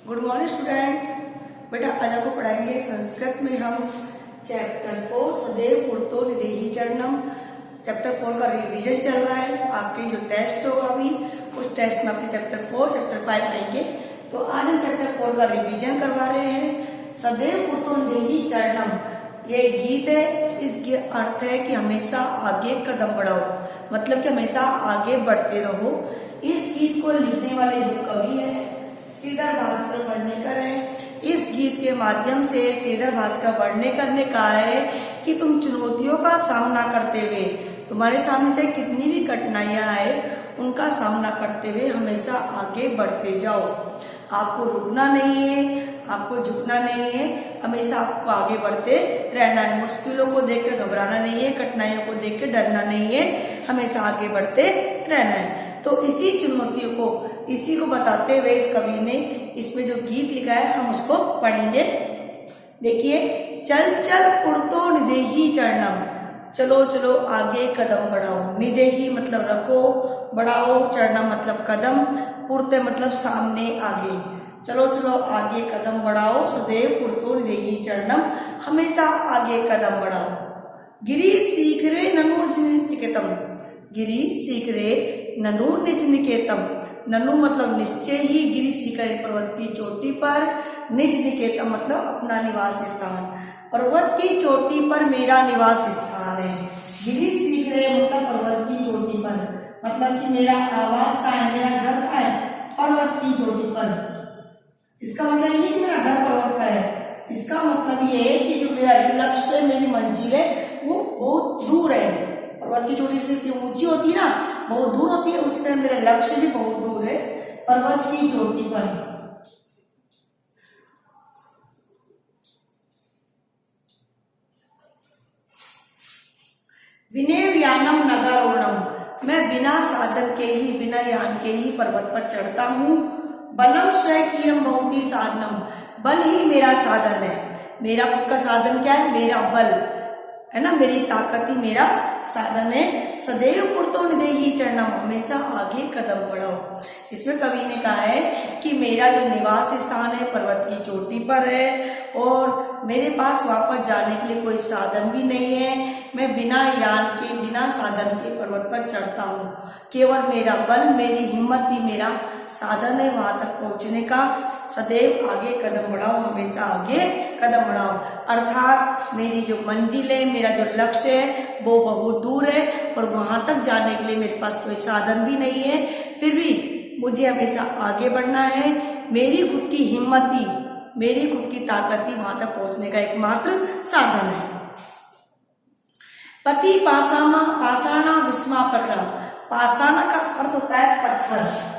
Good morning student. बेटा आज आपको पढ़ाएंगे संस्कृत में हम चैप्टर 4 सदैव पुरतो निदेहि चरणम। चैप्टर 4 का रिवीजन चल रहा है। आपके जो टेस्ट होगा अभी उस टेस्ट में आपके चैप्टर 4 चैप्टर 5 आएंगे। तो आज हम चैप्टर 4 का रिवीजन करवा रहे हैं। सदैव पुरतो निदेहि चरणम ये गीत है। इस अर्थ है कि हमेशा आगे कदम बढ़ाओ, मतलब कि हमेशा आगे बढ़ते रहो। इस गीत को लिखने वाले जो कवि है श्रीधर भास्कर वर्णेकर है। इस गीत के माध्यम से श्रीधर भास्कर वर्णेकर ने कहा है कि तुम चुनौतियों का सामना करते हुए, तुम्हारे सामने चाहे कितनी भी कठिनाइयां आए उनका सामना करते हुए हमेशा आगे बढ़ते जाओ। आपको रुकना नहीं है, आपको झुकना नहीं है, हमेशा आपको आगे बढ़ते रहना है। मुश्किलों को देखकर घबराना नहीं है, कठिनाइयों को देखकर डरना नहीं है, हमेशा आगे बढ़ते रहना है। तो इसी चुनौतियों को, इसी को बताते हुए इस कवि ने इसमें जो गीत लिखा है हम उसको पढ़ेंगे। देखिए, चल चल पुरतो निदेहि चरणम, चलो चलो आगे कदम बढ़ाओ। निदेहि मतलब रखो, बढ़ाओ, चढ़ना मतलब कदम, पुरते मतलब सामने आगे। चलो चलो आगे कदम बढ़ाओ, सदैव पुरतो निदेहि चरणम, हमेशा आगे कदम बढ़ाओ। गिरि सीखरे ननु निचिकेतम, गिरि सीखरे ननु निज निकेतम। ननु मतलब निश्चय ही, गिरि शिखर पर्वत की चोटी पर, निज निकेतम मतलब अपना निवास स्थान, पर्वत की चोटी पर मेरा निवास स्थान है। गिरि शिखरे मतलब पर्वत की चोटी पर, मतलब कि मेरा आवास का है, मेरा घर का है पर्वत की चोटी पर। इसका मतलब ये नहीं कि मेरा घर पर्वत पर है, इसका मतलब ये है कि जो मेरा लक्ष्य है, मेरी मंजिल है वो बहुत दूर है। पर्वत की चोटी से ऊंची होती है ना, बहुत दूर होती है, उसी तरह मेरा लक्ष्य भी बहुत दूर है, पर्वत की चोटी पर। विनय व्यानम नगारोणम, मैं बिना साधन के ही, बिना यान के ही पर्वत पर चढ़ता हूँ। बलम स्वकीयम भवति साधनम, बल ही मेरा साधन है। मेरा खुद का साधन क्या है? मेरा बल है ना, मेरी ताकत ही मेरा साधन है। सदैव पुरतो निदेहि चरणम, हमेशा आगे कदम बढ़ाओ। इसमें कवि ने कहा है कि मेरा जो निवास स्थान है पर्वत की चोटी पर है और मेरे पास वापस जाने के लिए कोई साधन भी नहीं है। मैं बिना यान के, बिना साधन के पर्वत पर चढ़ता हूँ। केवल मेरा बल, मेरी हिम्मत ही मेरा साधन है वहां तक पहुंचने का। सदैव आगे कदम बढ़ाओ, हमेशा आगे कदम बढ़ाओ, अर्थात मेरी जो मंजिल है, मेरा जो लक्ष्य है वो बहुत दूर है और वहां तक जाने के लिए मेरे पास कोई साधन भी नहीं है। फिर भी मुझे हमेशा आगे बढ़ना है। मेरी खुद की हिम्मत ही, मेरी खुद की ताकत ही वहां तक पहुंचने का एकमात्र साधन है। पति पाषाणा पाषाणा विस्मा प्रकरा, पाषाणा का अर्थ होता है पत्थर,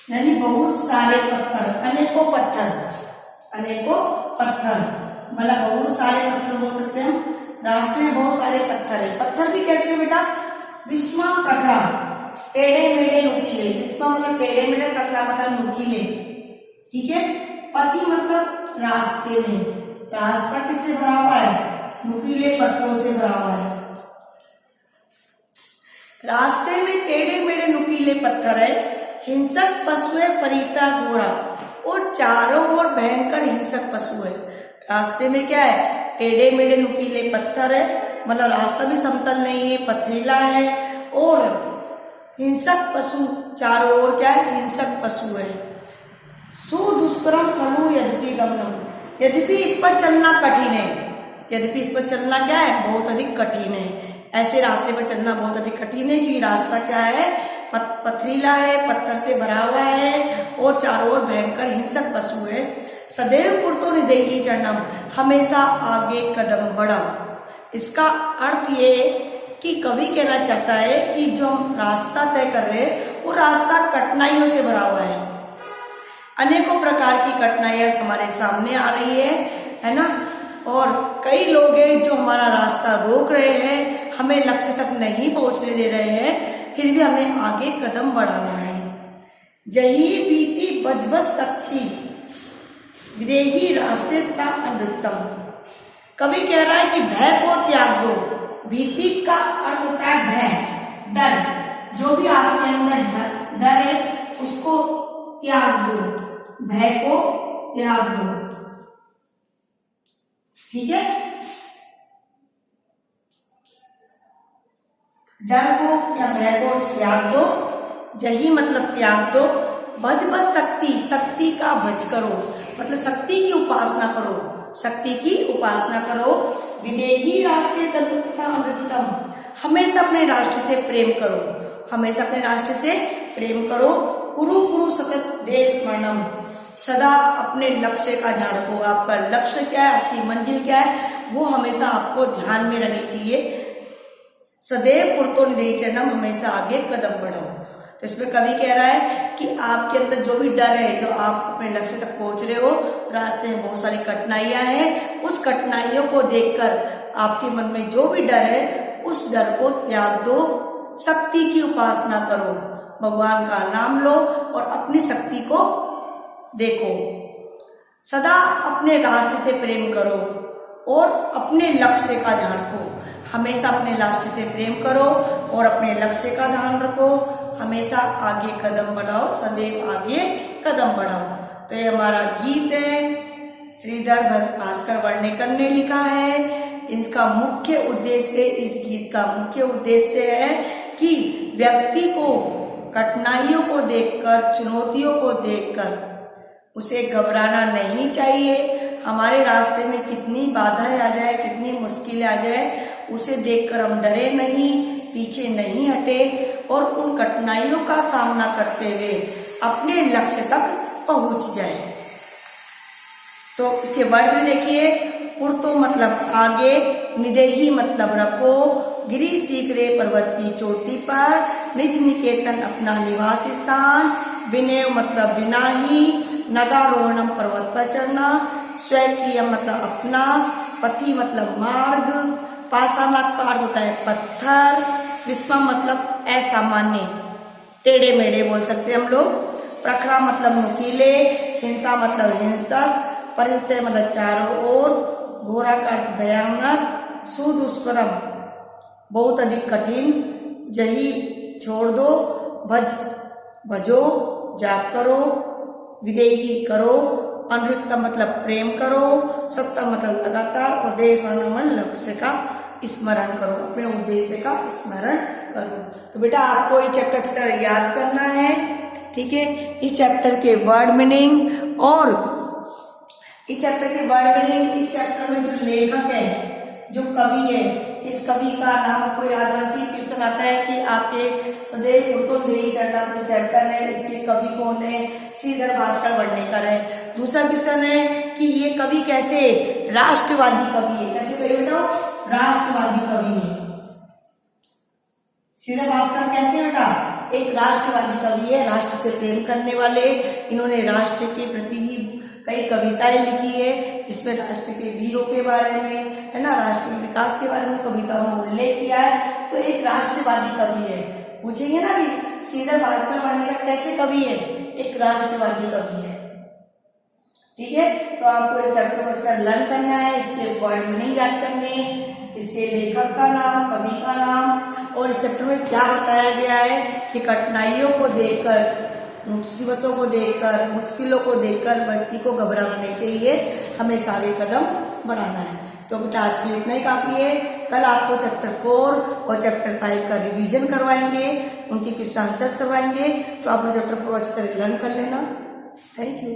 यानी बहुत सारे पत्थर, अनेकों पत्थर, अनेकों पत्थर मतलब बहुत सारे पत्थर बोल सकते हैं हम। रास्ते में बहुत सारे पत्थर है। पत्थर भी कैसे बेटा? विस्मा प्रखरा, टेढ़े मेढ़े नुकीले। विस्मा मतलब टेढ़े मेढ़े, प्रखरा मतलब नुकीले, ठीक है। पति मतलब रास्ते में, रास्ता किससे भरा हुआ है? नुकीले पत्थरों से भरा हुआ है। रास्ते में टेढ़े मेढ़े नुकीले पत्थर है। हिंसक पशु है परिता गोरा, और चारों ओर भयंकर हिंसक पशु है। रास्ते में क्या है? टेढ़े मेढ़े नुकीले पत्थर है, मतलब रास्ता भी समतल नहीं है, पथरीला है, और हिंसक पशु, चारों ओर क्या है? हिंसक पशु है। सुदुष्करम खलु यद्यपि गमनम, यद्यपि इस पर चलना कठिन है। यद्यपि इस पर चलना क्या है? बहुत अधिक कठिन है। ऐसे रास्ते पर चलना बहुत अधिक कठिन है क्योंकि रास्ता क्या है? पथरीला है, पत्थर से भरा हुआ है और चारों ओर भयंकर हिंसक पशु है। सदैव पुरतो निदेहि चरणम, हमेशा आगे कदम बढ़ाओ। इसका अर्थ ये कि कवि कहना चाहता है कि जो हम रास्ता तय कर रहे हैं वो रास्ता कठिनाइयों से भरा हुआ है। अनेकों प्रकार की कठिनाइयां हमारे सामने आ रही है ना, और कई लोग हैं जो हमारा रास्ता रोक रहे हैं, हमें लक्ष्य तक नहीं पहुंचने दे रहे हैं, फिर भी हमें आगे कदम बढ़ाना है। जही बीती बजबज शक्ति विदेही रास्ते तथा अनृतम, कवि कह रहा है कि भय को त्याग दो। भीति का अर्थ होता है भय, डर। जो भी आपके अंदर डर है उसको त्याग दो, भय को त्याग दो। ठीक है, डर को या भय को त्याग दो, यही मतलब त्याग दो। भज बस शक्ति, शक्ति का भज करो मतलब शक्ति की उपासना करो, शक्ति की उपासना करो। विदेही राष्ट्र तथा अमृतम, हमेशा अपने राष्ट्र से प्रेम करो, हमेशा अपने राष्ट्र से प्रेम करो। कुरु कुरु सतत देश स्मरणम, सदा अपने लक्ष्य का ध्यान रखो। आपका लक्ष्य क्या है, आपकी मंजिल क्या है, वो हमेशा आपको ध्यान में रहनी चाहिए। सदैव पुरतो निदेही चरणम, हमेशा आगे कदम बढ़ाओ। तो इसमें कवि कह रहा है कि आपके अंदर जो भी डर है, जो आप अपने लक्ष्य तक पहुंच रहे हो, रास्ते में बहुत सारी कठिनाइयां हैं, उस कठिनाइयों को देखकर आपके मन में जो भी डर है उस डर को त्याग दो। शक्ति की उपासना करो, भगवान का नाम लो और अपनी शक्ति को देखो। सदा अपने राष्ट्र से प्रेम करो और अपने लक्ष्य का ध्यान रखो, हमेशा अपने राष्ट्र से प्रेम करो और अपने लक्ष्य का ध्यान रखो। हमेशा आगे कदम बढ़ाओ, सदैव आगे कदम बढ़ाओ। तो ये हमारा गीत है, श्रीधर भास्कर वर्णेकर ने लिखा है। इसका मुख्य उद्देश्य, इस गीत का मुख्य उद्देश्य है कि व्यक्ति को कठिनाइयों को देखकर, चुनौतियों को देखकर उसे घबराना नहीं चाहिए। हमारे रास्ते में कितनी बाधाएं आ जाए, कितनी मुश्किलें आ जाए, उसे देखकर हम डरे नहीं, पीछे नहीं हटे और उन कठिनाइयों का सामना करते हुए अपने लक्ष्य तक पहुंच जाए। तो इसके वर्ड में देखिए, पुरतो मतलब आगे, निदेही मतलब रखो, गिरी सीख रे पर्वत की चोटी पर, निज निकेतन अपना निवास स्थान, विनय मतलब बिना ही, नगारोहणम पर्वत पर चढ़ना, स्वकीय मतलब अपना, पथि मतलब मार्ग, पाषाणा का अर्थ होता है पत्थर, विस्मा मतलब असामान्य, टेढ़े मेढ़े बोल सकते हैं हम लोग, प्रखरा मतलब नुकीले, हिंसा मतलब हिंसक, परियुक्त मतलब चारों ओर, घोरा का अर्थ भयानक, सुदुष्करम बहुत अधिक कठिन, जही छोड़ दो, भजो जाप करो, विदेही करो, अनुरुक्त मतलब प्रेम करो, सत्ता मतलब लगातार, और देश लक्ष्य का स्मरण करो, अपने उद्देश्य का स्मरण करो। तो बेटा आपको ये चैप्टर अच्छी तरह याद करना है। ठीक है, इस चैप्टर के वर्ड मीनिंग और इस चैप्टर के वर्ड मीनिंग, इस चैप्टर में जो लेखक है, जो कवि है, इस कवि का नाम आपको याद रखना चाहिए। क्वेश्चन आता है कि आपके सदैव पुरतो निदेही चरणम जो चैप्टर है, इसके कवि कौन है, श्रीधर भास्कर वर्णेकर है। दूसरा क्वेश्चन है कि ये कवि कैसे राष्ट्रवादी कवि है, कैसे कवि बेटा, राष्ट्रवादी कवि है। श्रीधर भास्कर कैसे बेटा, एक राष्ट्रवादी कवि है, राष्ट्र से प्रेम करने वाले। इन्होंने राष्ट्र के प्रति ही कई कविताएं लिखी है, जिसमें राष्ट्र के वीरों के बारे में, है ना, राष्ट्र के विकास के बारे में कविताओं में उल्लेख किया है। तो एक राष्ट्रवादी कवि है। पूछेंगे ना कि श्रीधर भास्कर वर्णेकर कैसे कवि है, एक राष्ट्रवादी कवि है। ठीक है, तो आपको इस चैप्टर को इसका लर्न करना है, इसके वर्ड मीनिंग याद करने, इसके लेखक का नाम, कवि का नाम, और इस चैप्टर में क्या बताया गया है कि कठिनाइयों को देखकर, मुसीबतों को देखकर, मुश्किलों को देखकर व्यक्ति को घबराना नहीं चाहिए, हमें सारे कदम बढ़ाना है। तो बेटा आज के लिए इतना ही काफी है। कल आपको चैप्टर 4 और चैप्टर 5 का रिवीजन करवाएंगे, उनके क्वेश्चन आंसर्स करवाएंगे। तो आप लोग चैप्टर 4 अच्छी तरह लर्न कर लेना। Thank you.